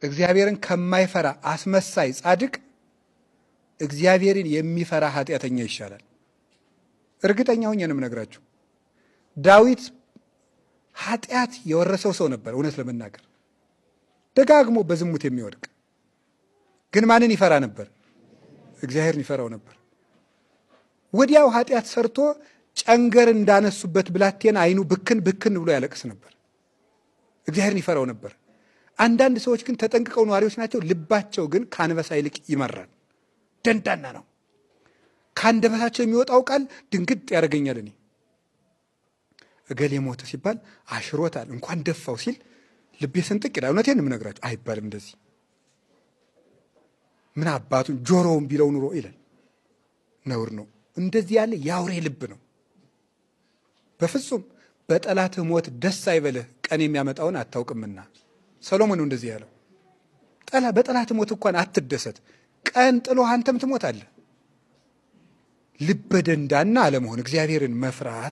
እግዚአብሔርን ከማይፈራ አስመሳይ ጻድቅ እግዚአብሔርን የሚፈራ ኃጢአተኛ ይሻላል። እርግጠኛ ሆኜ ነው የምነግራችሁ። ዳዊት ኃጢአት የወረሰው ሰው ነበር። እውነት ለመናገር ደጋግሞ በዝሙት የሚወድቅ ግን ማንን ይፈራ ነበር? እግዚአብሔርን ይፈራው ነበር። ወዲያው ኃጢአት ሰርቶ ጨንገር እንዳነሱበት ብላቴና አይኑ ብክን ብክን ብሎ ያለቅስ ነበር። እግዚአብሔርን ይፈራው ነበር። አንዳንድ ሰዎች ግን ተጠንቅቀው ነዋሪዎች ናቸው። ልባቸው ግን ከአንበሳ ይልቅ ይመራል፣ ደንዳና ነው። ከአንደበታቸው የሚወጣው ቃል ድንግጥ ያደርገኛል። እኔ እገሌ ሞተ ሲባል አሽሮታል እንኳን ደፋው ሲል ልቤ ስንጥቅ ይላል። እውነቴን የምነግራቸው አይባልም እንደዚህ። ምን አባቱን ጆሮውን ቢለው ኑሮ ይላል። ነውር ነው። እንደዚህ ያለ የአውሬ ልብ ነው። በፍጹም በጠላትህ ሞት ደስ አይበልህ ቀን የሚያመጣውን አታውቅምና። ሰሎሞን ነው እንደዚህ ያለው። በጠላትህ ሞት እንኳን አትደሰት፣ ቀን ጥሎህ አንተም ትሞታለህ። ልበ ደንዳና አለመሆን፣ እግዚአብሔርን መፍራት